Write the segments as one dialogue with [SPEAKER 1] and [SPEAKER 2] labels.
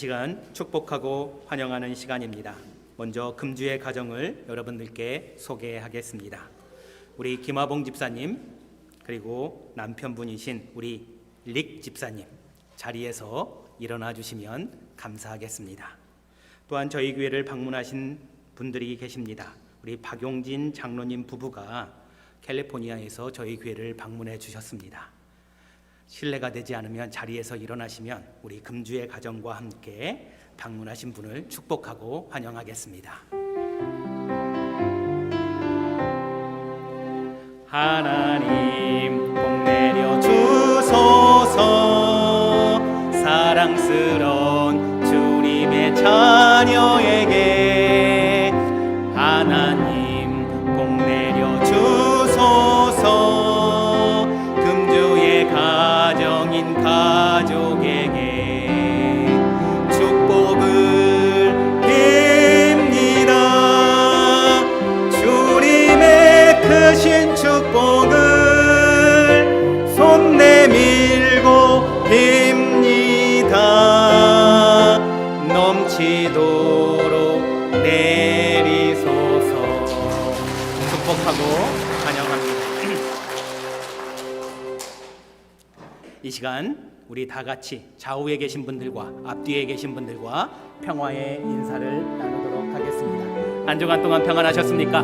[SPEAKER 1] 시간 축복하고 환영하는 시간입니다. 먼저 금주의 가정을 여러분들께 소개하겠습니다. 우리 김화봉 집사님, 그리고 남편분이신 우리 릭 집사님, 자리에서 일어나 주시면 감사하겠습니다. 또한 저희 교회를 방문하신 분들이 계십니다. 우리 박용진 장로님 부부가 캘리포니아에서 저희 교회를 방문해 주셨습니다. 실례가 되지 않으면 자리에서 일어나시면 우리 금주의 가정과 함께 방문하신 분을 축복하고 환영하겠습니다. 하나님 복 내려 주소서. 사랑스러운 주님의 자녀에게 하나님 복 내려 주소서. 금주의 가정인 가족에게 축복을 빕니다. 주님의 크신 축복을 손 내밀고 빕니다. 넘치도록 내리소서. 축복하고 환영합니다. 이 시간 우리 다 같이 좌우에 계신 분들과 앞뒤에 계신 분들과 평화의 인사를 나누도록 하겠습니다. 한 주간 동안 평안하셨습니까?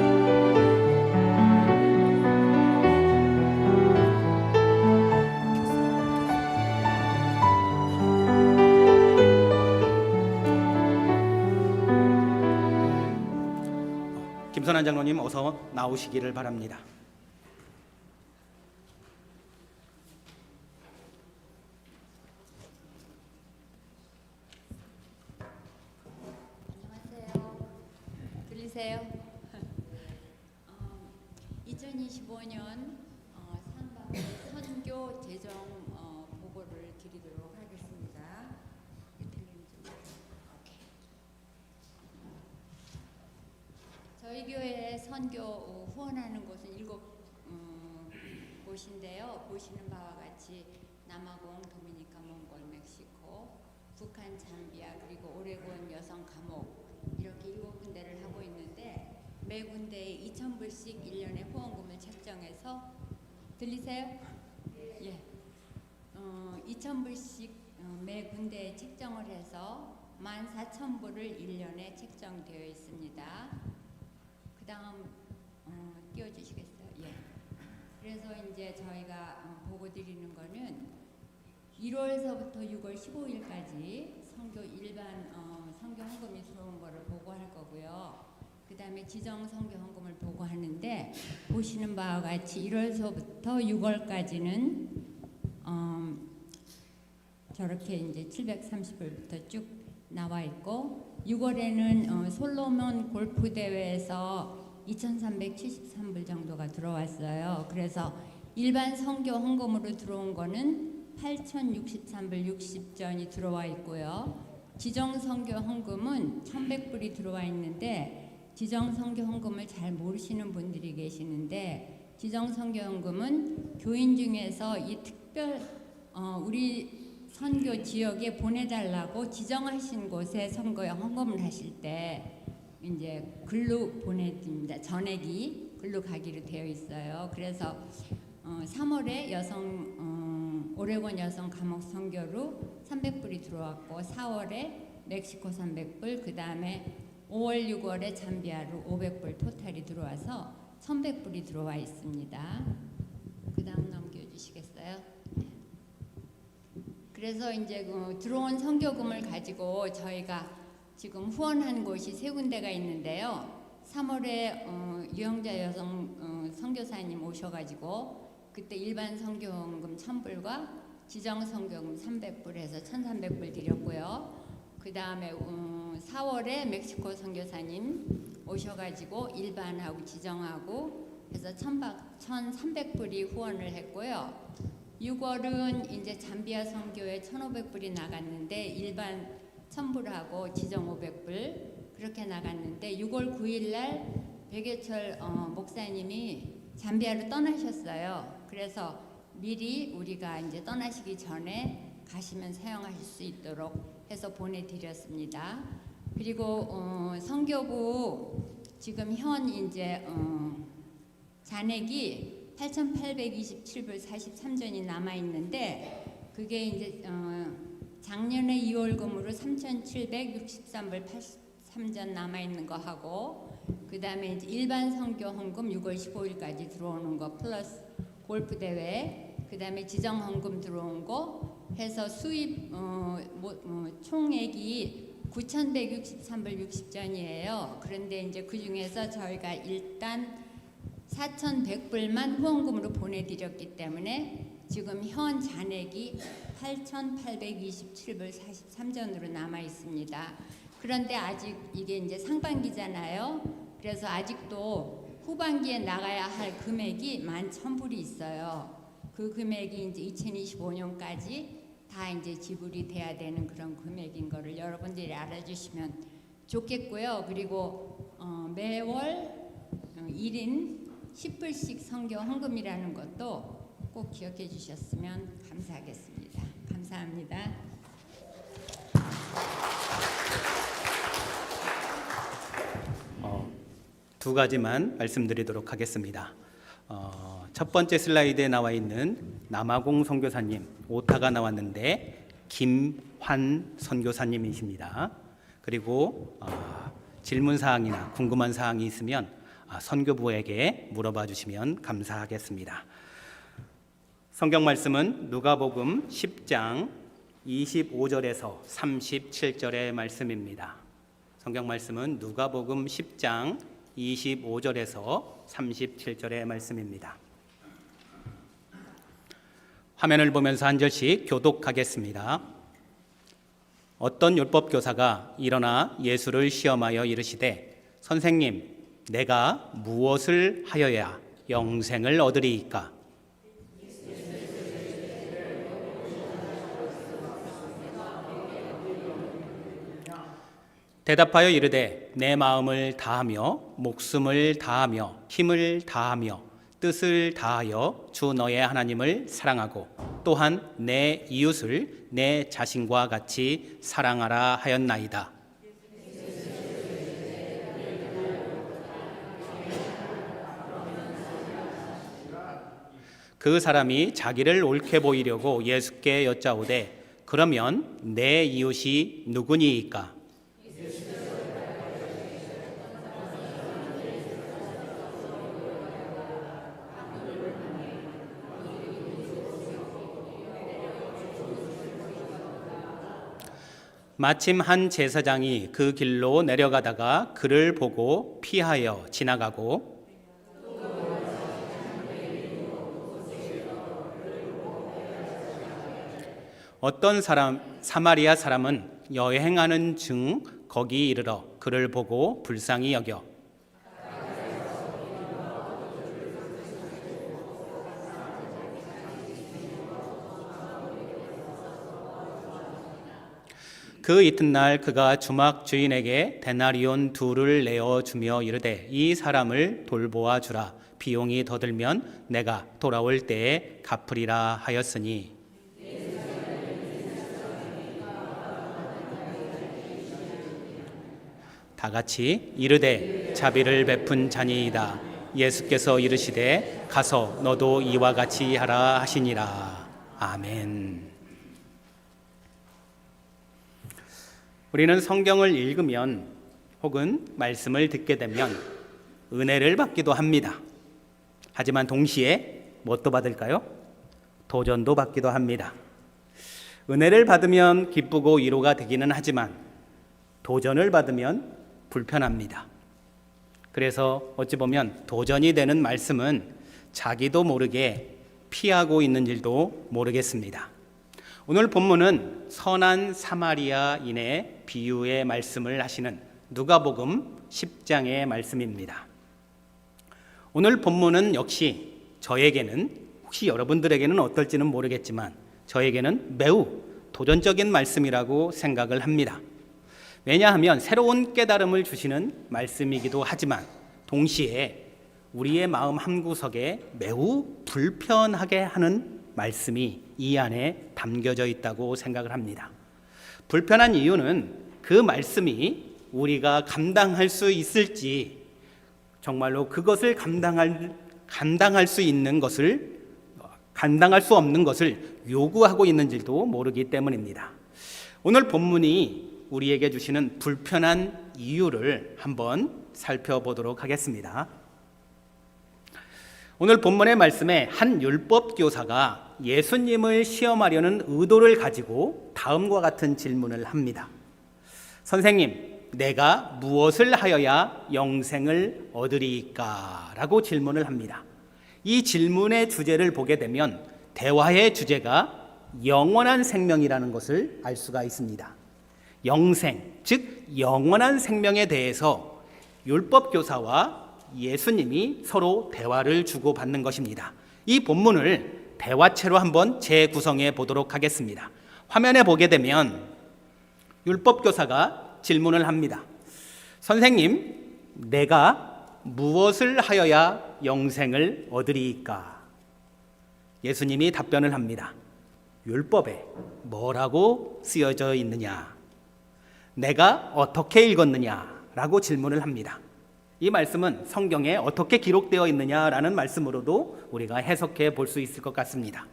[SPEAKER 1] 김선한 장로님 어서 나오시기를 바랍니다.
[SPEAKER 2] 들리세요? 2025년 상반기 선교 재정 보고를 드리도록 하겠습니다. 저희 교회 선교 후원하는 곳은 7곳인데요. 보시는 바와 같이 남아공, 도미니카, 몽골, 멕시코, 북한, 잠비아, 그리고 오레곤 여성 감옥, 이렇게 7군데를 하고 있는데 매 군데에 2,000불씩 1년에 후원금을 책정해서 들리세요? 예. 2,000불씩 매 군데에 책정을 해서 14,000불을 1년에 책정되어 있습니다. 그 다음 띄워주시겠어요? 예. 그래서 이제 저희가 보고 드리는 거는 1월서부터 6월 15일까지 선교 일반 선교 헌금이 들어온 거를 보고할 거고요. 그 다음에 지정 선교 헌금을 보고하는데 보시는 바와 같이 1월서부터 6월까지는 저렇게 이제 730불부터 쭉 나와 있고 6월에는 솔로몬 골프 대회에서 2,373불 정도가 들어왔어요. 그래서 일반 선교 헌금으로 들어온 거는 8,063불 60전이 들어와 있고요. 지정 선교 헌금은 1,100불이 들어와 있는데 지정 선교 헌금을 잘 모르시는 분들이 계시는데 지정 선교 헌금은 교인 중에서 이 특별 우리 선교 지역에 보내달라고 지정하신 곳에 선거에 헌금을 하실 때 이제 글로 보내드립니다. 전액이 글로 가기로 되어 있어요. 그래서 3월에 오레곤 여성 감옥 선교로 300불이 들어왔고 4월에 멕시코 300불, 그 다음에 5월, 6월에 잠비아로 500불 토탈이 들어와서 1,100불이 들어와 있습니다. 그 다음 넘겨주시겠어요? 그래서 이제 들어온 선교금을 가지고 저희가 지금 후원한 곳이 3군데가 있는데요. 3월에 유영자 여성 선교사님 오셔가지고 그때 일반 선교금 1,000불과 지정 선교금 300불 해서 1,300불 드렸고요. 그 다음에 4월에 멕시코 선교사님 오셔가지고 일반하고 지정하고 해서 1,300불이 후원을 했고요. 6월은 이제 잠비아 선교에 1,500불이 나갔는데 일반 1,000불하고 지정 500불 그렇게 나갔는데 6월 9일 날 백예철 목사님이 잠비아로 떠나셨어요. 그래서 미리 우리가 이제 떠나시기 전에 가시면 사용하실 수 있도록 해서 보내드렸습니다. 그리고 선교부 지금 현 이제 잔액이 8,827불 43전이 남아 있는데 그게 이제 작년에 2월금으로 3,763불 83전 남아 있는 거 하고 그다음에 이제 일반 선교 헌금 6월 15일까지 들어오는 거 플러스 골프 대회 그다음에 지정 헌금 들어온 거 해서 수입 총액이 9,163불 60전이에요. 그런데 이제 그 중에서 저희가 일단 4,100불만 후원금으로 보내드렸기 때문에 지금 현 잔액이 8,827불 43전으로 남아 있습니다. 그런데 아직 이게 이제 상반기잖아요. 그래서 아직도 후반기에 나가야 할 금액이 11,000불이 있어요. 그 금액이 이제 2025년까지 다 이제 지불이 돼야 되는 그런 금액인 거를 여러분들이 알아주시면 좋겠고요. 그리고 매월 1인 10불씩 선교 헌금이라는 것도 꼭 기억해 주셨으면 감사하겠습니다. 감사합니다.
[SPEAKER 1] 두 가지만 말씀드리도록 하겠습니다. 첫 번째 슬라이드에 나와 있는 남아공 선교사님 오타가 나왔는데 김환 선교사님이십니다. 그리고 질문 사항이나 궁금한 사항이 있으면 선교부에게 물어봐 주시면 감사하겠습니다. 성경 말씀은 누가복음 10장 25절에서 37절의 말씀입니다. 성경 말씀은 누가복음 10장 25절에서 37절의 말씀입니다. 화면을 보면서 한 절씩 교독하겠습니다. 어떤 율법 교사가 일어나 예수를 시험하여 이르시되 선생님 내가 무엇을 하여야 영생을 얻으리이까? 대답하여 이르되 내 마음을 다하며 목숨을 다하며 힘을 다하며 뜻을 다하여 주 너의 하나님을 사랑하고 또한 내 이웃을 내 자신과 같이 사랑하라 하였나이다. 그 사람이 자기를 옳게 보이려고 예수께 여짜오되 그러면 내 이웃이 누구니이까? 마침 한 제사장이 그 길로 내려가다가 그를 보고 피하여 지나가고 어떤 사마리아 사람은 여행하는 중 거기 이르러 그를 보고 불쌍히 여겨 그 이튿날 그가 주막 주인에게 데나리온 2를 내어 주며 이르되 이 사람을 돌보아 주라. 비용이 더 들면 내가 돌아올 때에 갚으리라 하였으니 다 같이 이르되 자비를 베푼 자니이다. 예수께서 이르시되 가서 너도 이와 같이 하라 하시니라. 아멘. 우리는 성경을 읽으면 혹은 말씀을 듣게 되면 은혜를 받기도 합니다. 하지만 동시에 뭣도 받을까요? 도전도 받기도 합니다. 은혜를 받으면 기쁘고 위로가 되기는 하지만 도전을 받으면 불편합니다. 그래서 어찌 보면 도전이 되는 말씀은 자기도 모르게 피하고 있는 일도 모르겠습니다. 오늘 본문은 선한 사마리아인의 비유의 말씀을 하시는 누가복음 10장의 말씀입니다. 오늘 본문은 역시 저에게는 혹시 여러분들에게는 어떨지는 모르겠지만 저에게는 매우 도전적인 말씀이라고 생각을 합니다. 왜냐하면 새로운 깨달음을 주시는 말씀이기도 하지만 동시에 우리의 마음 한구석에 매우 불편하게 하는 말씀이 이 안에 담겨져 있다고 생각을 합니다. 불편한 이유는 그 말씀이 우리가 감당할 수 있을지, 정말로 그것을 감당할 수 있는 것을, 감당할 수 없는 것을 요구하고 있는지도 모르기 때문입니다. 오늘 본문이 우리에게 주시는 불편한 이유를 한번 살펴보도록 하겠습니다. 오늘 본문의 말씀에 한 율법 교사가 예수님을 시험하려는 의도를 가지고 다음과 같은 질문을 합니다. 선생님, 내가 무엇을 하여야 영생을 얻으리까? 라고 질문을 합니다. 이 질문의 주제를 보게 되면 대화의 주제가 영원한 생명이라는 것을 알 수가 있습니다. 영생, 즉 영원한 생명에 대해서 율법 교사와 예수님이 서로 대화를 주고받는 것입니다. 이 본문을 대화체로 한번 재구성해 보도록 하겠습니다. 화면에 보게 되면 율법 교사가 질문을 합니다. 선생님, 내가 무엇을 하여야 영생을 얻으리까? 예수님이 답변을 합니다. 율법에 뭐라고 쓰여져 있느냐? 내가 어떻게 읽었느냐? 라고 질문을 합니다. 이 말씀은 성경에 어떻게 기록되어 있느냐라는 말씀으로도 우리가 해석해 볼 수 있을 것 같습니다.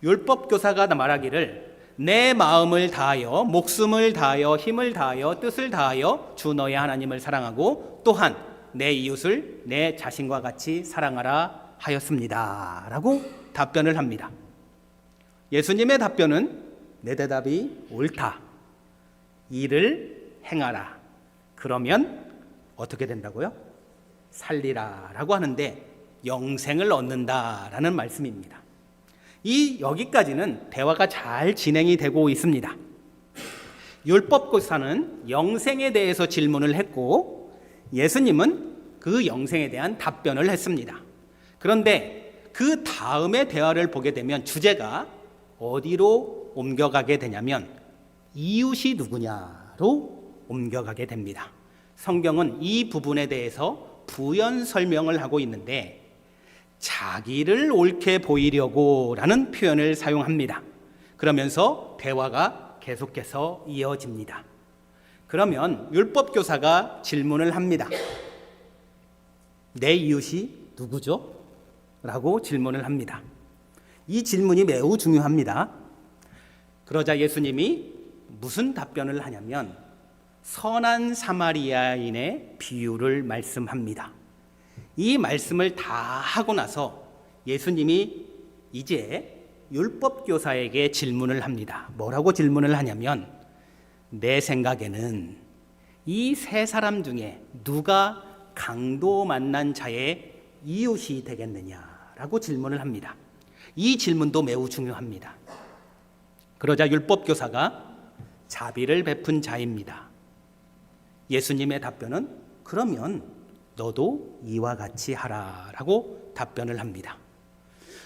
[SPEAKER 1] 율법 교사가 말하기를 내 마음을 다하여 목숨을 다하여 힘을 다하여 뜻을 다하여 주 너의 하나님을 사랑하고 또한 내 이웃을 내 자신과 같이 사랑하라 하였습니다. 라고 답변을 합니다. 예수님의 답변은 내 대답이 옳다. 이를 행하라. 그러면 어떻게 된다고요? 살리라 라고 하는데 영생을 얻는다라는 말씀입니다. 여기까지는 대화가 잘 진행이 되고 있습니다. 율법교사는 영생에 대해서 질문을 했고 예수님은 그 영생에 대한 답변을 했습니다. 그런데 그 다음의 대화를 보게 되면 주제가 어디로 옮겨가게 되냐면 이웃이 누구냐로 옮겨가게 됩니다. 성경은 이 부분에 대해서 부연 설명을 하고 있는데 자기를 옳게 보이려고 라는 표현을 사용합니다. 그러면서 대화가 계속해서 이어집니다. 그러면 율법교사가 질문을 합니다. 내 이웃이 누구죠? 라고 질문을 합니다. 이 질문이 매우 중요합니다. 그러자 예수님이 무슨 답변을 하냐면 선한 사마리아인의 비유를 말씀합니다. 이 말씀을 다 하고 나서 예수님이 이제 율법교사에게 질문을 합니다. 뭐라고 질문을 하냐면 내 생각에는 이 세 사람 중에 누가 강도 만난 자의 이웃이 되겠느냐라고 질문을 합니다. 이 질문도 매우 중요합니다. 그러자 율법교사가 자비를 베푼 자입니다. 예수님의 답변은 그러면 너도 이와 같이 하라라고 답변을 합니다.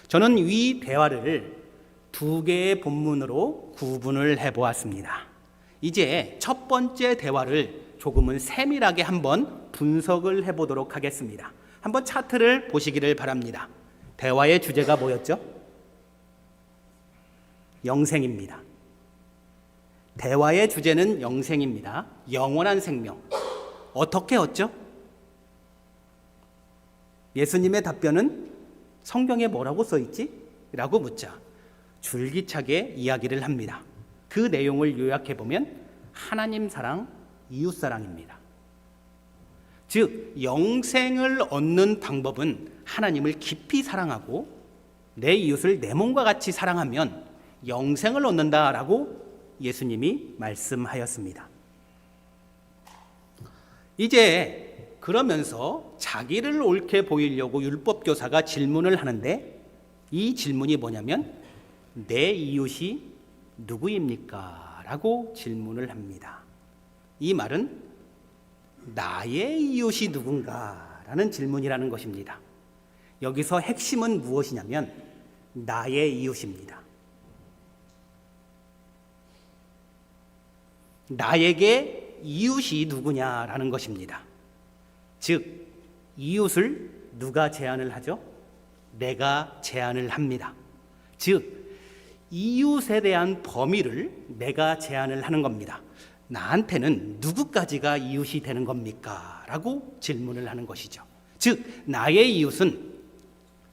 [SPEAKER 1] 저는 이 대화를 두 개의 본문으로 구분을 해보았습니다. 이제 첫 번째 대화를 조금은 세밀하게 한번 분석을 해보도록 하겠습니다. 한번 차트를 보시기를 바랍니다. 대화의 주제가 뭐였죠? 영생입니다. 대화의 주제는 영생입니다. 영원한 생명. 어떻게 얻죠? 예수님의 답변은 성경에 뭐라고 써있지? 라고 묻자 줄기차게 이야기를 합니다. 그 내용을 요약해보면 하나님 사랑, 이웃 사랑입니다. 즉 영생을 얻는 방법은 하나님을 깊이 사랑하고 내 이웃을 내 몸과 같이 사랑하면 영생을 얻는다라고 예수님이 말씀하였습니다. 이제 그러면서 자기를 옳게 보이려고 율법교사가 질문을 하는데 이 질문이 뭐냐면 내 이웃이 누구입니까? 라고 질문을 합니다. 이 말은 나의 이웃이 누군가? 라는 질문이라는 것입니다. 여기서 핵심은 무엇이냐면 나의 이웃입니다. 나에게 이웃이 누구냐라는 것입니다. 즉 이웃을 누가 제안을 하죠? 내가 제안을 합니다. 즉 이웃에 대한 범위를 내가 제한을 하는 겁니다. 나한테는 누구까지가 이웃이 되는 겁니까? 라고 질문을 하는 것이죠. 즉, 나의 이웃은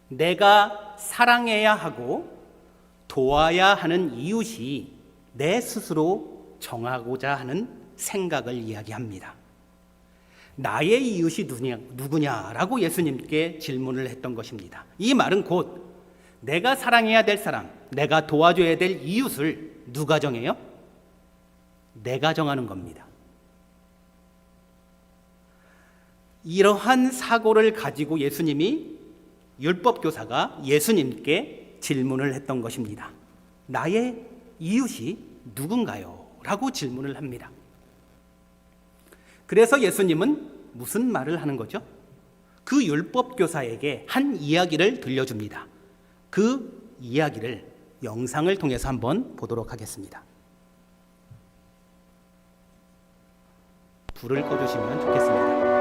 [SPEAKER 1] 내가 사랑해야 하고 도와야 하는 이웃이 내 스스로 정하고자 하는 생각을 이야기합니다. 나의 이웃이 누구냐라고 예수님께 질문을 했던 것입니다. 이 말은 곧 내가 사랑해야 될 사람, 내가 도와줘야 될 이웃을 누가 정해요? 내가 정하는 겁니다. 이러한 사고를 가지고 예수님이 율법교사가 예수님께 질문을 했던 것입니다. 나의 이웃이 누군가요? 라고 질문을 합니다. 그래서 예수님은 무슨 말을 하는 거죠? 그 율법교사에게 한 이야기를 들려줍니다. 그 이야기를 영상을 통해서 한번 보도록 하겠습니다. 불을 꺼주시면 좋겠습니다.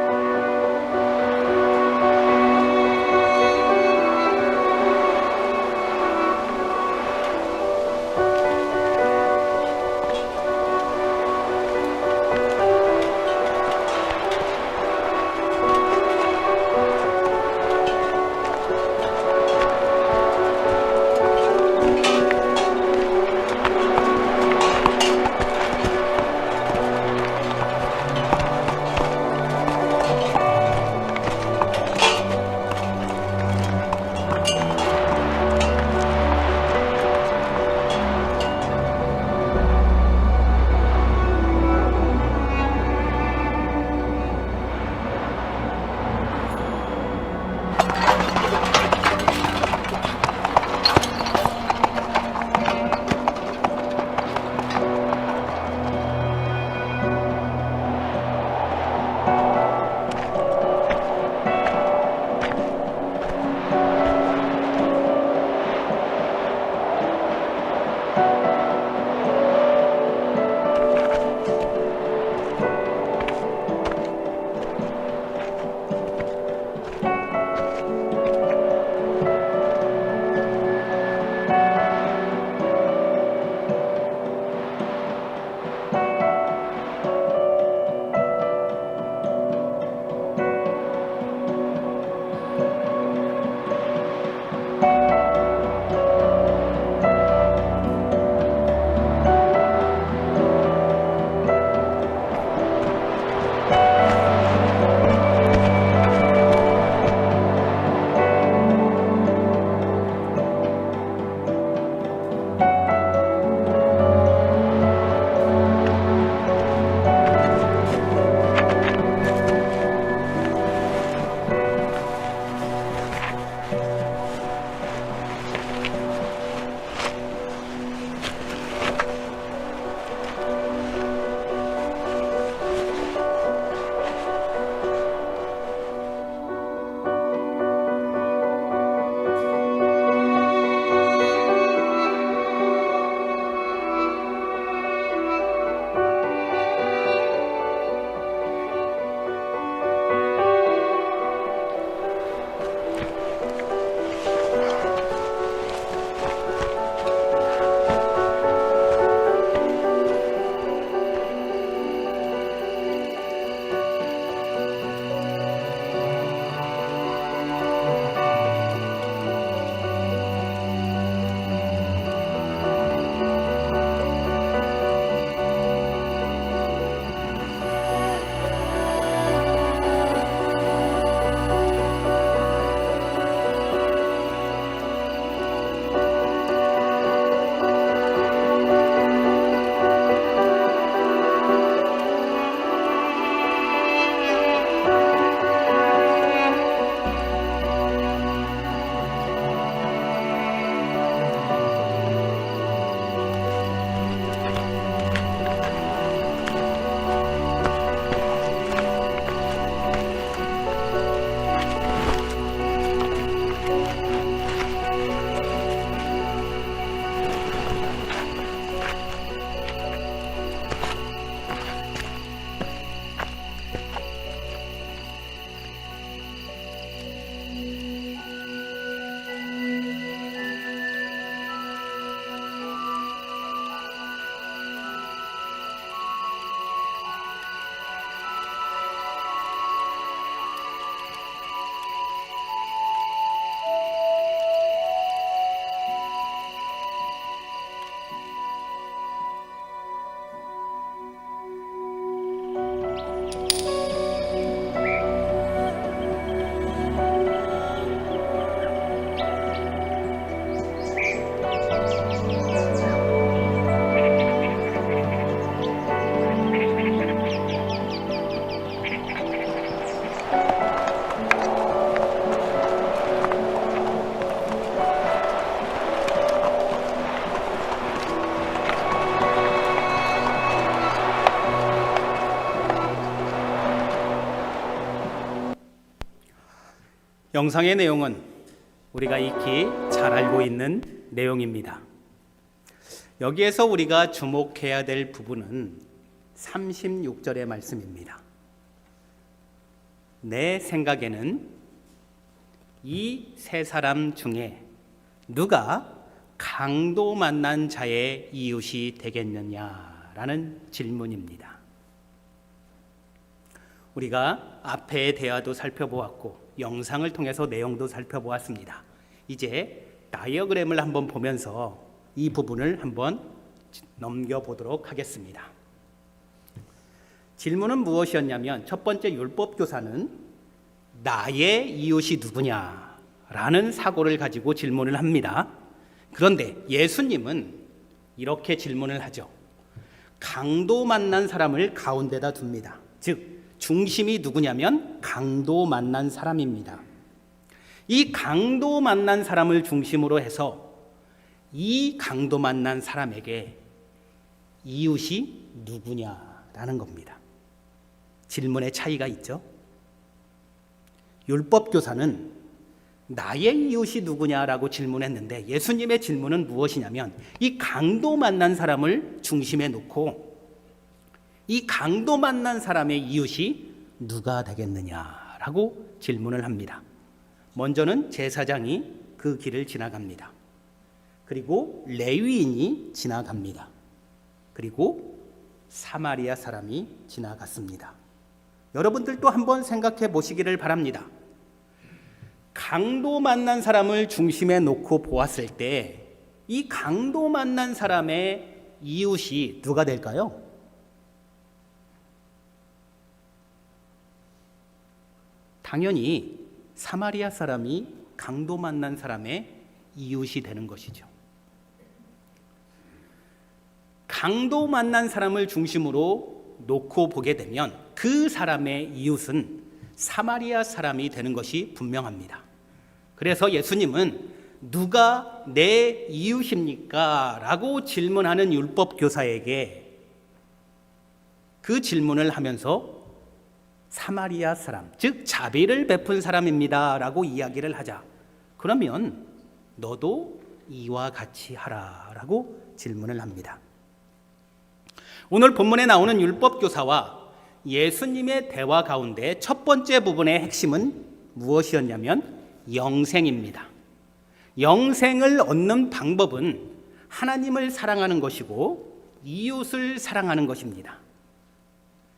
[SPEAKER 1] 영상의 내용은 우리가 익히 잘 알고 있는 내용입니다. 여기에서 우리가 주목해야 될 부분은 36절의 말씀입니다. 내 생각에는 이 세 사람 중에 누가 강도 만난 자의 이웃이 되겠느냐라는 질문입니다. 우리가 앞의 대화도 살펴보았고 영상을 통해서 내용도 살펴보았습니다. 이제 다이어그램을 한번 보면서 이 부분을 한번 넘겨보도록 하겠습니다. 질문은 무엇이었냐면 첫 번째 율법교사는 나의 이웃이 누구냐라는 사고를 가지고 질문을 합니다. 그런데 예수님은 이렇게 질문을 하죠. 강도 만난 사람을 가운데다 둡니다. 즉 중심이 누구냐면 강도 만난 사람입니다. 이 강도 만난 사람을 중심으로 해서 이 강도 만난 사람에게 이웃이 누구냐라는 겁니다. 질문의 차이가 있죠. 율법교사는 나의 이웃이 누구냐라고 질문했는데 예수님의 질문은 무엇이냐면 이 강도 만난 사람을 중심에 놓고 이 강도 만난 사람의 이웃이 누가 되겠느냐라고 질문을 합니다. 먼저는 제사장이 그 길을 지나갑니다. 그리고 레위인이 지나갑니다. 그리고 사마리아 사람이 지나갔습니다. 여러분들도 한번 생각해 보시기를 바랍니다. 강도 만난 사람을 중심에 놓고 보았을 때 이 강도 만난 사람의 이웃이 누가 될까요? 당연히 사마리아 사람이 강도 만난 사람의 이웃이 되는 것이죠. 강도 만난 사람을 중심으로 놓고 보게 되면 그 사람의 이웃은 사마리아 사람이 되는 것이 분명합니다. 그래서 예수님은 누가 내 이웃입니까? 라고 질문하는 율법교사에게 그 질문을 하면서 사마리아 사람, 즉 자비를 베푼 사람입니다 라고 이야기를 하자. 그러면 너도 이와 같이 하라 라고 질문을 합니다. 오늘 본문에 나오는 율법교사와 예수님의 대화 가운데 첫 번째 부분의 핵심은 무엇이었냐면 영생입니다. 영생을 얻는 방법은 하나님을 사랑하는 것이고 이웃을 사랑하는 것입니다.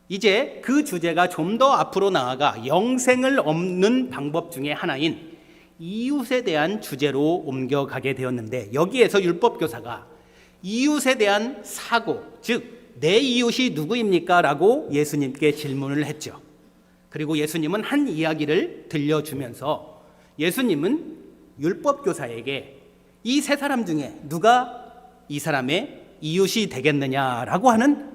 [SPEAKER 1] 이제 그 주제가 좀 더 앞으로 나아가 영생을 얻는 방법 중에 하나인 이웃에 대한 주제로 옮겨가게 되었는데 여기에서 율법교사가 이웃에 대한 사고, 즉 내 이웃이 누구입니까? 라고 예수님께 질문을 했죠. 그리고 예수님은 한 이야기를 들려주면서 예수님은 율법교사에게 이 세 사람 중에 누가 이 사람의 이웃이 되겠느냐라고 하는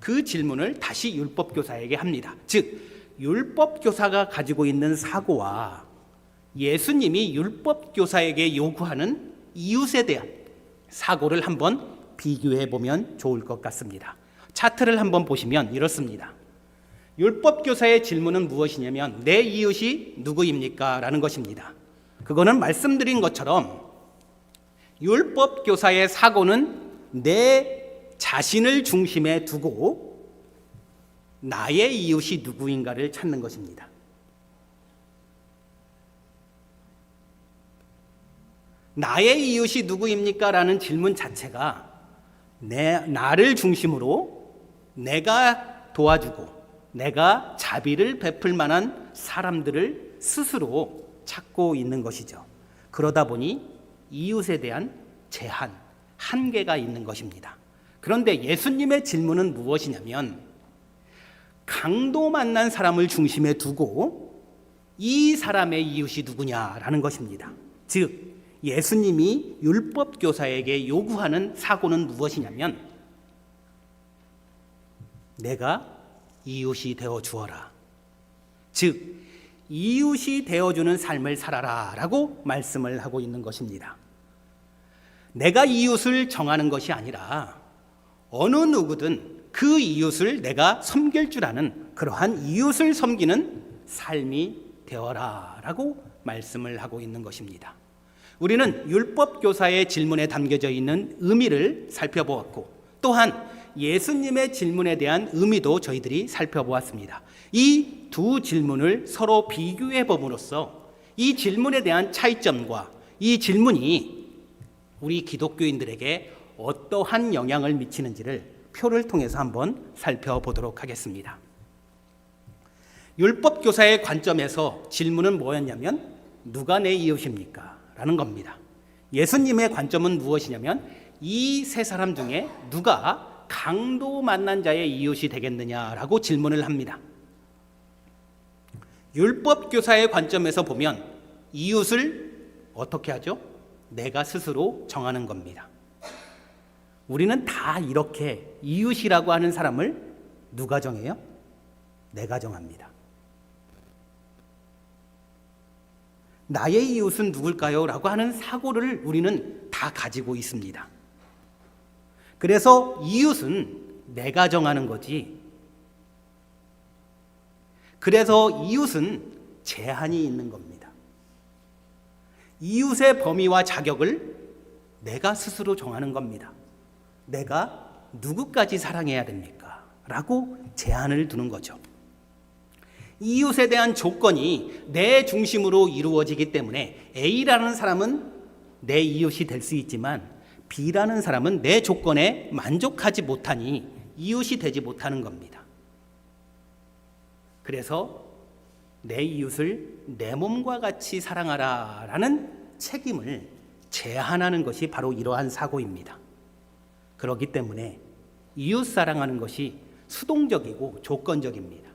[SPEAKER 1] 그 질문을 다시 율법교사에게 합니다. 즉 율법교사가 가지고 있는 사고와 예수님이 율법교사에게 요구하는 이웃에 대한 사고를 한번 비교해 보면 좋을 것 같습니다. 차트를 한번 보시면 이렇습니다. 율법교사의 질문은 무엇이냐면 내 이웃이 누구입니까? 라는 것입니다. 그거는 말씀드린 것처럼 율법교사의 사고는 내 자신을 중심에 두고 나의 이웃이 누구인가를 찾는 것입니다. 나의 이웃이 누구입니까? 라는 질문 자체가 나를 중심으로 내가 도와주고 내가 자비를 베풀 만한 사람들을 스스로 찾고 있는 것이죠. 그러다 보니 이웃에 대한 제한, 한계가 있는 것입니다. 그런데 예수님의 질문은 무엇이냐면 강도 만난 사람을 중심에 두고 이 사람의 이웃이 누구냐라는 것입니다. 즉 예수님이 율법교사에게 요구하는 사고는 무엇이냐면 내가 이웃이 되어 주어라. 즉 이웃이 되어주는 삶을 살아라 라고 말씀을 하고 있는 것입니다. 내가 이웃을 정하는 것이 아니라 어느 누구든 그 이웃을 내가 섬길 줄 아는 그러한 이웃을 섬기는 삶이 되어라 라고 말씀을 하고 있는 것입니다. 우리는 율법교사의 질문에 담겨져 있는 의미를 살펴보았고, 또한 예수님의 질문에 대한 의미도 저희들이 살펴보았습니다. 이 두 질문을 서로 비교해 봄으로써 이 질문에 대한 차이점과 이 질문이 우리 기독교인들에게 어떠한 영향을 미치는지를 표를 통해서 한번 살펴보도록 하겠습니다. 율법교사의 관점에서 질문은 뭐였냐면 누가 내 이웃입니까? 라는 겁니다. 예수님의 관점은 무엇이냐면 이 세 사람 중에 누가 강도 만난 자의 이웃이 되겠느냐라고 질문을 합니다. 율법교사의 관점에서 보면 이웃을 어떻게 하죠? 내가 스스로 정하는 겁니다. 우리는 다 이렇게 이웃이라고 하는 사람을 누가 정해요? 내가 정합니다. 나의 이웃은 누굴까요? 라고 하는 사고를 우리는 다 가지고 있습니다. 그래서 이웃은 내가 정하는 거지. 그래서 이웃은 제한이 있는 겁니다. 이웃의 범위와 자격을 내가 스스로 정하는 겁니다. 내가 누구까지 사랑해야 됩니까? 라고 제한을 두는 거죠. 이웃에 대한 조건이 내 중심으로 이루어지기 때문에 A라는 사람은 내 이웃이 될 수 있지만 B라는 사람은 내 조건에 만족하지 못하니 이웃이 되지 못하는 겁니다. 그래서 내 이웃을 내 몸과 같이 사랑하라 라는 책임을 제한하는 것이 바로 이러한 사고입니다. 그렇기 때문에 이웃 사랑하는 것이 수동적이고 조건적입니다.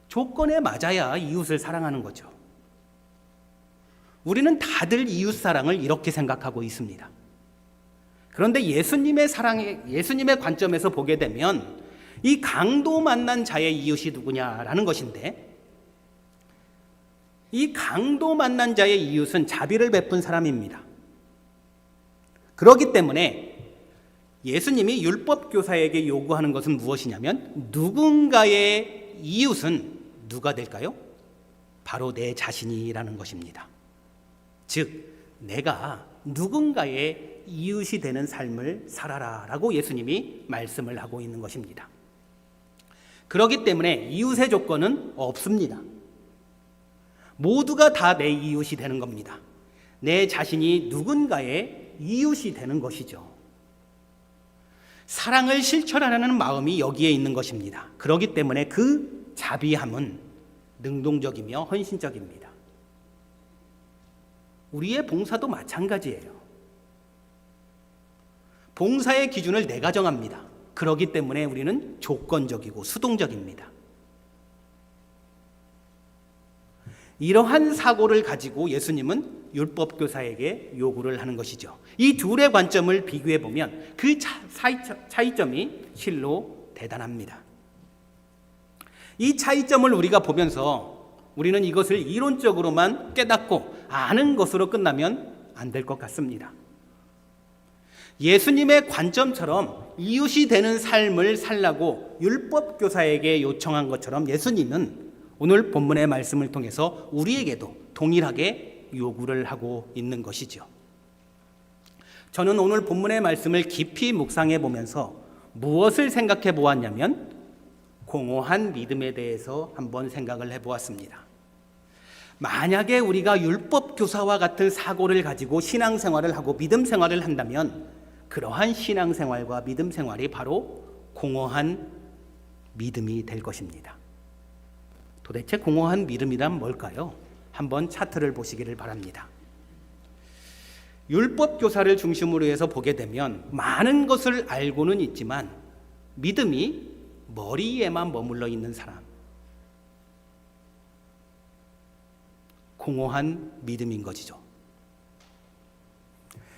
[SPEAKER 1] 조건에 맞아야 이웃을 사랑하는 거죠. 우리는 다들 이웃 사랑을 이렇게 생각하고 있습니다. 그런데 예수님의 관점에서 보게 되면 이 강도 만난 자의 이웃이 누구냐라는 것인데, 이 강도 만난 자의 이웃은 자비를 베푼 사람입니다. 그렇기 때문에 예수님이 율법교사에게 요구하는 것은 무엇이냐면 누군가의 이웃은 누가 될까요? 바로 내 자신이라는 것입니다. 즉 내가 누군가의 이웃이 되는 삶을 살아라 라고 예수님이 말씀을 하고 있는 것입니다. 그렇기 때문에 이웃의 조건은 없습니다. 모두가 다 내 이웃이 되는 겁니다. 내 자신이 누군가의 이웃이 되는 것이죠. 사랑을 실천하려는 마음이 여기에 있는 것입니다. 그렇기 때문에 그 자비함은 능동적이며 헌신적입니다. 우리의 봉사도 마찬가지예요. 봉사의 기준을 내가 정합니다. 그렇기 때문에 우리는 조건적이고 수동적입니다. 이러한 사고를 가지고 예수님은 율법교사에게 요구를 하는 것이죠. 이 둘의 관점을 비교해 보면 그 차이점이 실로 대단합니다. 이 차이점을 우리가 보면서 우리는 이것을 이론적으로만 깨닫고 아는 것으로 끝나면 안 될 것 같습니다. 예수님의 관점처럼 이웃이 되는 삶을 살라고 율법교사에게 요청한 것처럼 예수님은 오늘 본문의 말씀을 통해서 우리에게도 동일하게 요구를 하고 있는 것이죠. 저는 오늘 본문의 말씀을 깊이 묵상해 보면서 무엇을 생각해 보았냐면 공허한 믿음에 대해서 한번 생각을 해 보았습니다. 만약에 우리가 율법교사와 같은 사고를 가지고 신앙생활을 하고 믿음생활을 한다면 그러한 신앙생활과 믿음생활이 바로 공허한 믿음이 될 것입니다. 도대체 공허한 믿음이란 뭘까요? 한번 차트를 보시기를 바랍니다. 율법교사를 중심으로 해서 보게 되면 많은 것을 알고는 있지만 믿음이 머리에만 머물러 있는 사람, 공허한 믿음인 것이죠.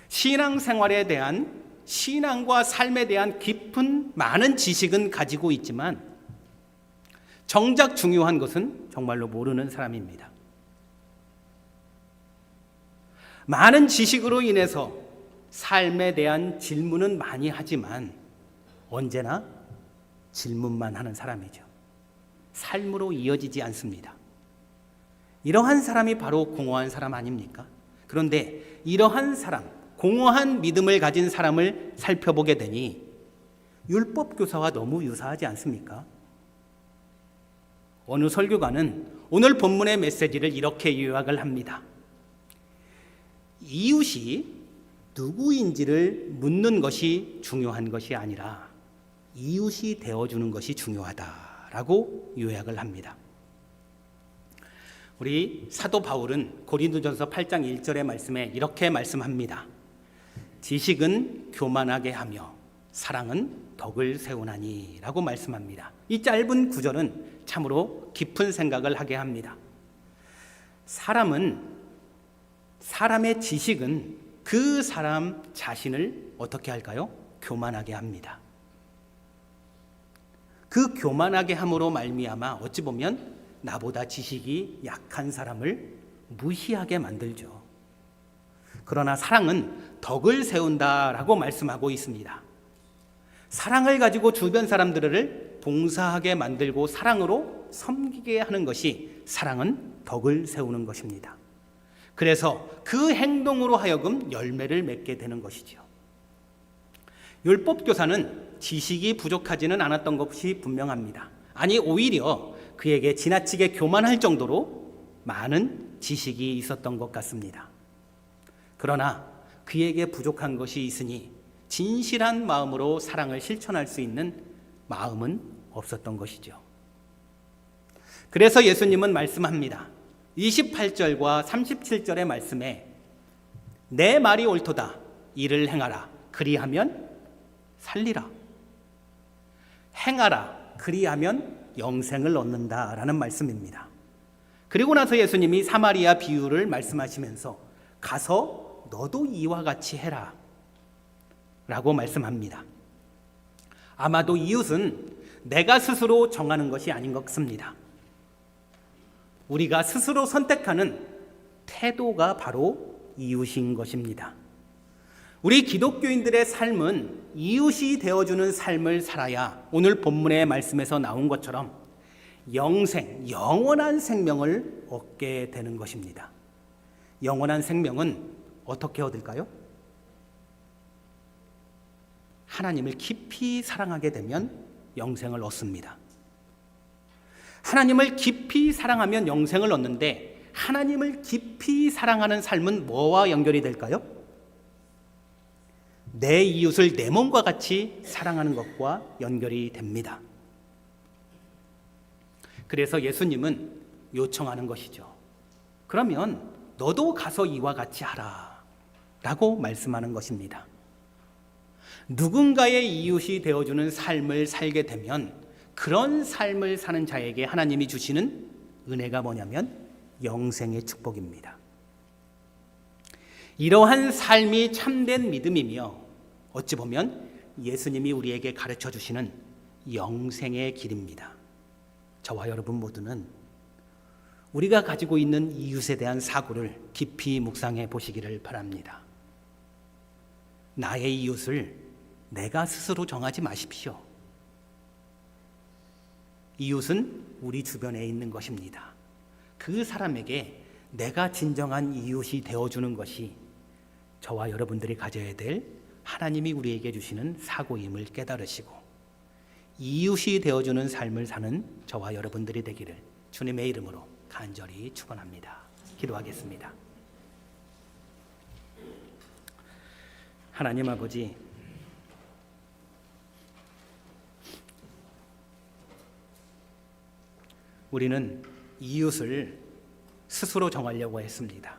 [SPEAKER 1] 신앙생활에 대한, 신앙과 삶에 대한 깊은 많은 지식은 가지고 있지만 정작 중요한 것은 정말로 모르는 사람입니다. 많은 지식으로 인해서 삶에 대한 질문은 많이 하지만 언제나 질문만 하는 사람이죠. 삶으로 이어지지 않습니다. 이러한 사람이 바로 공허한 사람 아닙니까? 그런데 이러한 사람, 공허한 믿음을 가진 사람을 살펴보게 되니 율법 교사와 너무 유사하지 않습니까? 어느 설교가는 오늘 본문의 메시지를 이렇게 요약을 합니다. 이웃이 누구인지를 묻는 것이 중요한 것이 아니라 이웃이 되어주는 것이 중요하다라고 요약을 합니다. 우리 사도 바울은 고린도전서 8장 1절의 말씀에 이렇게 말씀합니다. 지식은 교만하게 하며 사랑은 덕을 세우나니 라고 말씀합니다. 이 짧은 구절은 참으로 깊은 생각을 하게 합니다. 사람의 지식은 그 사람 자신을 어떻게 할까요? 교만하게 합니다. 그 교만하게 함으로 말미암아 어찌 보면 나보다 지식이 약한 사람을 무시하게 만들죠. 그러나 사랑은 덕을 세운다라고 말씀하고 있습니다. 사랑을 가지고 주변 사람들을 봉사하게 만들고 사랑으로 섬기게 하는 것이 사랑은 덕을 세우는 것입니다. 그래서 그 행동으로 하여금 열매를 맺게 되는 것이죠. 율법 교사는 지식이 부족하지는 않았던 것이 분명합니다. 아니 오히려 그에게 지나치게 교만할 정도로 많은 지식이 있었던 것 같습니다. 그러나 그에게 부족한 것이 있으니 진실한 마음으로 사랑을 실천할 수 있는 마음은 없었던 것이죠. 그래서 예수님은 말씀합니다. 28절과 37절의 말씀에 내 말이 옳도다 이를 행하라 그리하면 살리라 행하라 그리하면 영생을 얻는다라는 말씀입니다. 그리고 나서 예수님이 사마리아 비유를 말씀하시면서 가서 너도 이와 같이 해라 라고 말씀합니다. 아마도 이웃은 내가 스스로 정하는 것이 아닌 것 같습니다. 우리가 스스로 선택하는 태도가 바로 이웃인 것입니다. 우리 기독교인들의 삶은 이웃이 되어주는 삶을 살아야 오늘 본문의 말씀에서 나온 것처럼 영원한 생명을 얻게 되는 것입니다. 영원한 생명은 어떻게 얻을까요? 하나님을 깊이 사랑하게 되면 영생을 얻습니다. 하나님을 깊이 사랑하면 영생을 얻는데 하나님을 깊이 사랑하는 삶은 뭐와 연결이 될까요? 내 이웃을 내 몸과 같이 사랑하는 것과 연결이 됩니다. 그래서 예수님은 요청하는 것이죠. 그러면 너도 가서 이와 같이 하라 라고 말씀하는 것입니다. 누군가의 이웃이 되어주는 삶을 살게 되면 그런 삶을 사는 자에게 하나님이 주시는 은혜가 뭐냐면 영생의 축복입니다. 이러한 삶이 참된 믿음이며 어찌 보면 예수님이 우리에게 가르쳐 주시는 영생의 길입니다. 저와 여러분 모두는 우리가 가지고 있는 이웃에 대한 사고를 깊이 묵상해 보시기를 바랍니다. 나의 이웃을 내가 스스로 정하지 마십시오. 이웃은 우리 주변에 있는 것입니다. 그 사람에게 내가 진정한 이웃이 되어주는 것이 저와 여러분들이 가져야 될 하나님이 우리에게 주시는 사고임을 깨달으시고 이웃이 되어주는 삶을 사는 저와 여러분들이 되기를 주님의 이름으로 간절히 축원합니다. 기도하겠습니다. 하나님 아버지, 우리는 이웃을 스스로 정하려고 했습니다.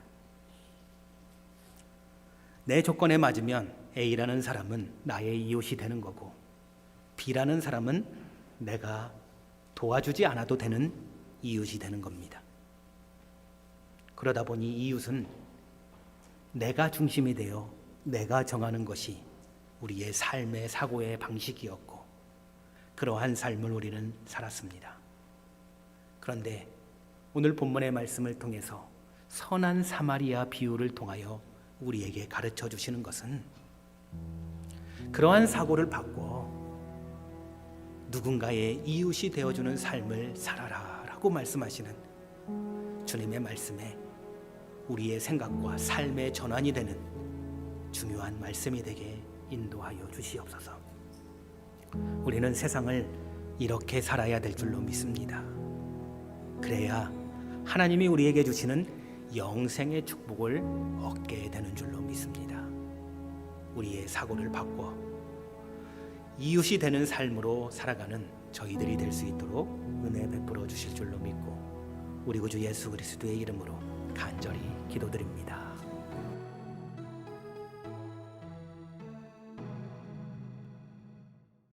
[SPEAKER 1] 내 조건에 맞으면 A라는 사람은 나의 이웃이 되는 거고 B라는 사람은 내가 도와주지 않아도 되는 이웃이 되는 겁니다. 그러다 보니 이웃은 내가 중심이 되어 내가 정하는 것이 우리의 삶의 사고의 방식이었고 그러한 삶을 우리는 살았습니다. 그런데 오늘 본문의 말씀을 통해서 선한 사마리아 비유를 통하여 우리에게 가르쳐 주시는 것은 그러한 사고를 바꿔 누군가의 이웃이 되어주는 삶을 살아라 라고 말씀하시는 주님의 말씀에 우리의 생각과 삶의 전환이 되는 중요한 말씀이 되게 인도하여 주시옵소서. 우리는 세상을 이렇게 살아야 될 줄로 믿습니다. 그래야 하나님이 우리에게 주시는 영생의 축복을 얻게 되는 줄로 믿습니다. 우리의 사고를 바꿔 이웃이 되는 삶으로 살아가는 저희들이 될 수 있도록 은혜 베풀어 주실 줄로 믿고 우리 구주 예수 그리스도의 이름으로 간절히 기도드립니다.